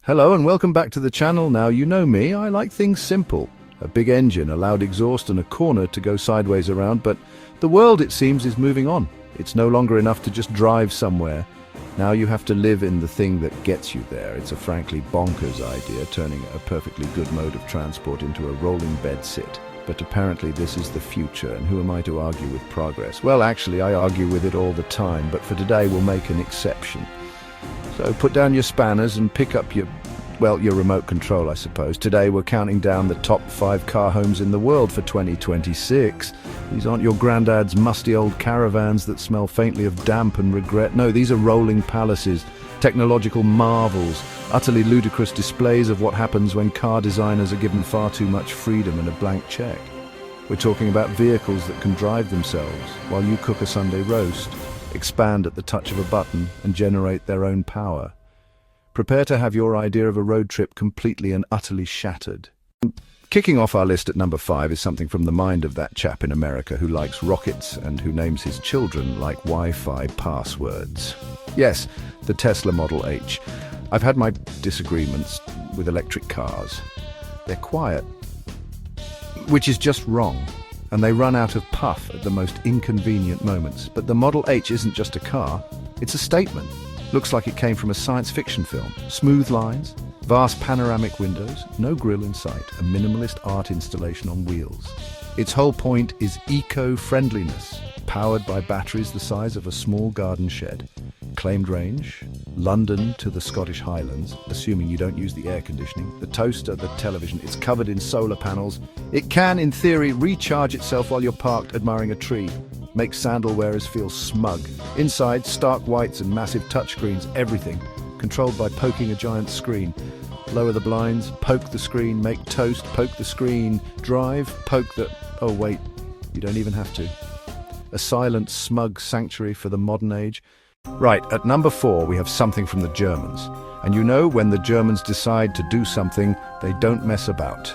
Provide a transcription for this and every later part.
Hello and welcome back to the channel. Now you know me, I like things simple. A big engine, a loud exhaust and a corner to go sideways around, but the world, it seems, is moving on. It's no longer enough to just drive somewhere. Now you have to live in the thing that gets you there. It's a frankly bonkers idea, turning a perfectly good mode of transport into a rolling bed sit. But apparently this is the future, and who am I to argue with progress? Well, actually, I argue with it all the time, but for today we'll make an exception. So put down your spanners and pick up your remote control, I suppose. Today we're counting down the top 5 car homes in the world for 2026. These aren't your granddad's musty old caravans that smell faintly of damp and regret. No, these are rolling palaces, technological marvels, utterly ludicrous displays of what happens when car designers are given far too much freedom and a blank check. We're talking about vehicles that can drive themselves while you cook a Sunday roast, expand at the touch of a button, and generate their own power. Prepare to have your idea of a road trip completely and utterly shattered. Kicking off our list at number 5 is something from the mind of that chap in America who likes rockets and who names his children like Wi-Fi passwords. Yes, the Tesla Model H. I've had my disagreements with electric cars. They're quiet, which is just wrong, and they run out of puff at the most inconvenient moments. But the Model H isn't just a car, it's a statement. Looks like it came from a science fiction film. Smooth lines, vast panoramic windows, no grille in sight, a minimalist art installation on wheels. Its whole point is eco-friendliness, powered by batteries the size of a small garden shed. Claimed range, London to the Scottish Highlands, assuming you don't use the air conditioning. The toaster, the television, it's covered in solar panels. It can, in theory, recharge itself while you're parked admiring a tree. Makes sandal wearers feel smug. Inside, stark whites and massive touchscreens, everything. Controlled by poking a giant screen. Lower the blinds, poke the screen, make toast, poke the screen, drive, poke the... Oh wait, you don't even have to. A silent, smug sanctuary for the modern age. Right, at number 4 we have something from the Germans. And you know, when the Germans decide to do something, they don't mess about.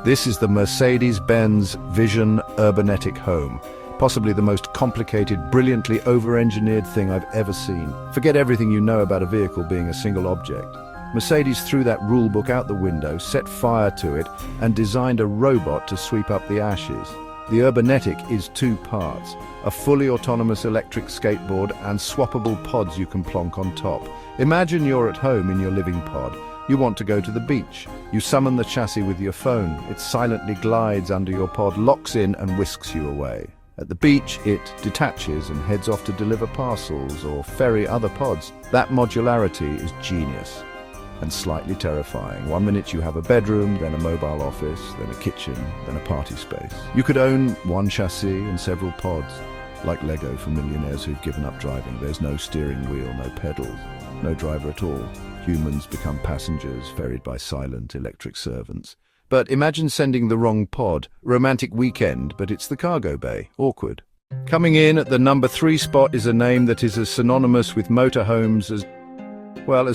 This is the Mercedes-Benz Vision Urbanetic Home. Possibly the most complicated, brilliantly over-engineered thing I've ever seen. Forget everything you know about a vehicle being a single object. Mercedes threw that rulebook out the window, set fire to it, and designed a robot to sweep up the ashes. The Urbanetic is 2 parts, a fully autonomous electric skateboard and swappable pods you can plonk on top. Imagine you're at home in your living pod. You want to go to the beach. You summon the chassis with your phone. It silently glides under your pod, locks in and whisks you away. At the beach, it detaches and heads off to deliver parcels or ferry other pods. That modularity is genius and slightly terrifying. One minute you have a bedroom, then a mobile office, then a kitchen, then a party space. You could own one chassis and several pods, like Lego for millionaires who've given up driving. There's no steering wheel, no pedals, no driver at all. Humans become passengers, ferried by silent electric servants. But imagine sending the wrong pod. Romantic weekend, but it's the cargo bay. Awkward. Coming in at the number 3 spot is a name that is as synonymous with motorhomes as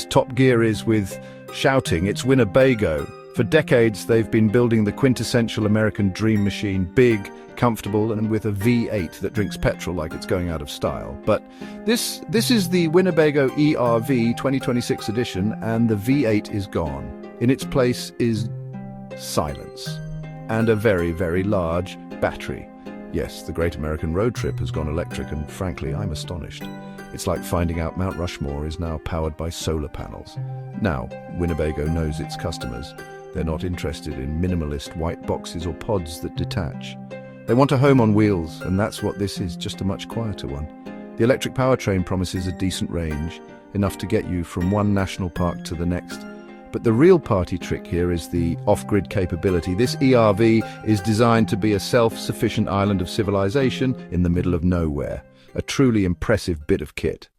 Top Gear is with shouting. It's Winnebago. For decades, they've been building the quintessential American dream machine, big, comfortable, and with a V8 that drinks petrol like it's going out of style. But this is the Winnebago ERV 2026 edition, and the V8 is gone. In its place is silence and a very, very large battery. Yes, the great American road trip has gone electric, and frankly, I'm astonished. It's like finding out Mount Rushmore is now powered by solar panels. Now, Winnebago knows its customers. They're not interested in minimalist white boxes or pods that detach. They want a home on wheels, and that's what this is, just a much quieter one. The electric powertrain promises a decent range, enough to get you from one national park to the next. But the real party trick here is the off-grid capability. This ERV is designed to be a self-sufficient island of civilization in the middle of nowhere. A truly impressive bit of kit.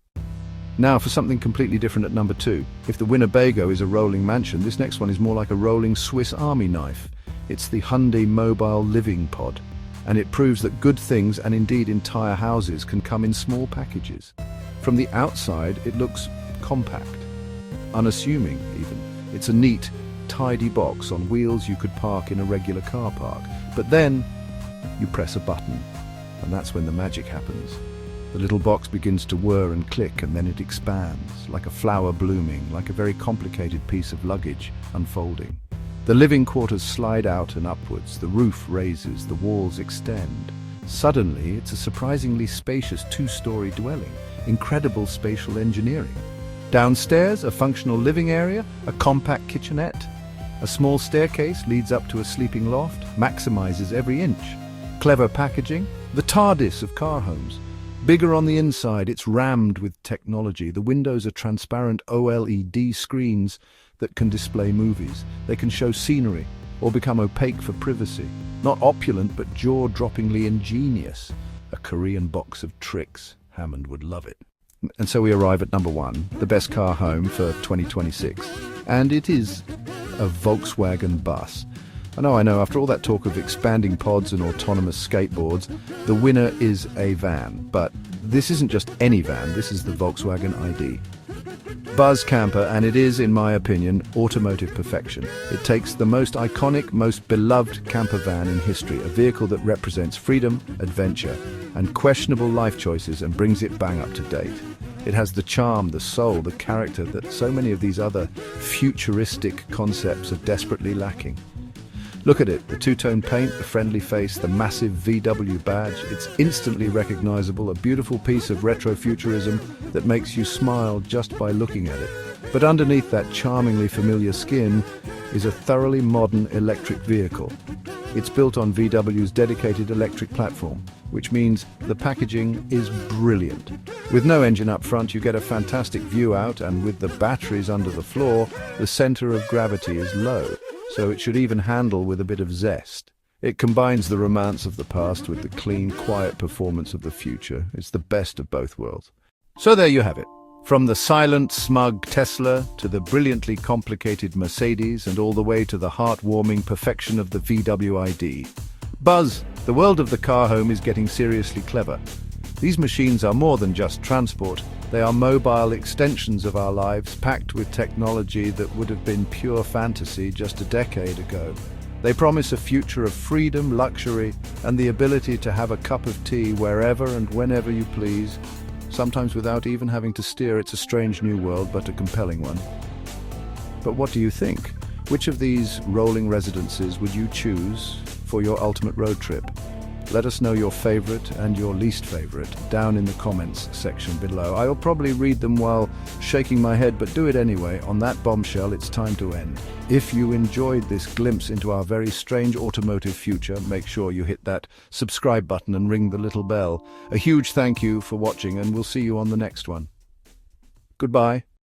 Now for something completely different at number 2. If the Winnebago is a rolling mansion, this next one is more like a rolling Swiss Army knife. It's the Hyundai Mobile Living Pod. And it proves that good things, and indeed entire houses, can come in small packages. From the outside, it looks compact, unassuming even. It's a neat, tidy box on wheels you could park in a regular car park. But then, you press a button, and that's when the magic happens. The little box begins to whir and click, and then it expands, like a flower blooming, like a very complicated piece of luggage unfolding. The living quarters slide out and upwards, the roof raises, the walls extend. Suddenly, it's a surprisingly spacious two-story dwelling. Incredible spatial engineering. Downstairs, a functional living area, a compact kitchenette. A small staircase leads up to a sleeping loft, maximizes every inch. Clever packaging, the TARDIS of car homes. Bigger on the inside, it's rammed with technology. The windows are transparent OLED screens that can display movies. They can show scenery or become opaque for privacy. Not opulent, but jaw-droppingly ingenious. A Korean box of tricks. Hammond would love it. And so we arrive at number one, the best car home for 2026. And it is a Volkswagen bus. I know, after all that talk of expanding pods and autonomous skateboards, the winner is a van. But this isn't just any van, this is the Volkswagen ID. Buzz camper, and it is, in my opinion, automotive perfection. It takes the most iconic, most beloved camper van in history, a vehicle that represents freedom, adventure, and questionable life choices, and brings it bang up to date. It has the charm, the soul, the character that so many of these other futuristic concepts are desperately lacking. Look at it, the two-tone paint, the friendly face, the massive VW badge. It's instantly recognizable, a beautiful piece of retrofuturism that makes you smile just by looking at it. But underneath that charmingly familiar skin is a thoroughly modern electric vehicle. It's built on VW's dedicated electric platform, which means the packaging is brilliant. With no engine up front, you get a fantastic view out, and with the batteries under the floor, the center of gravity is low, so it should even handle with a bit of zest. It combines the romance of the past with the clean, quiet performance of the future. It's the best of both worlds. So there you have it. From the silent, smug Tesla to the brilliantly complicated Mercedes and all the way to the heartwarming perfection of the VW ID. Buzz, the world of the car home is getting seriously clever. These machines are more than just transport. They are mobile extensions of our lives, packed with technology that would have been pure fantasy just a decade ago. They promise a future of freedom, luxury, and the ability to have a cup of tea wherever and whenever you please. Sometimes without even having to steer. It's a strange new world, but a compelling one. But what do you think? Which of these rolling residences would you choose for your ultimate road trip? Let us know your favorite and your least favorite down in the comments section below. I'll probably read them while shaking my head, but do it anyway. On that bombshell, it's time to end. If you enjoyed this glimpse into our very strange automotive future, make sure you hit that subscribe button and ring the little bell. A huge thank you for watching, and we'll see you on the next one. Goodbye.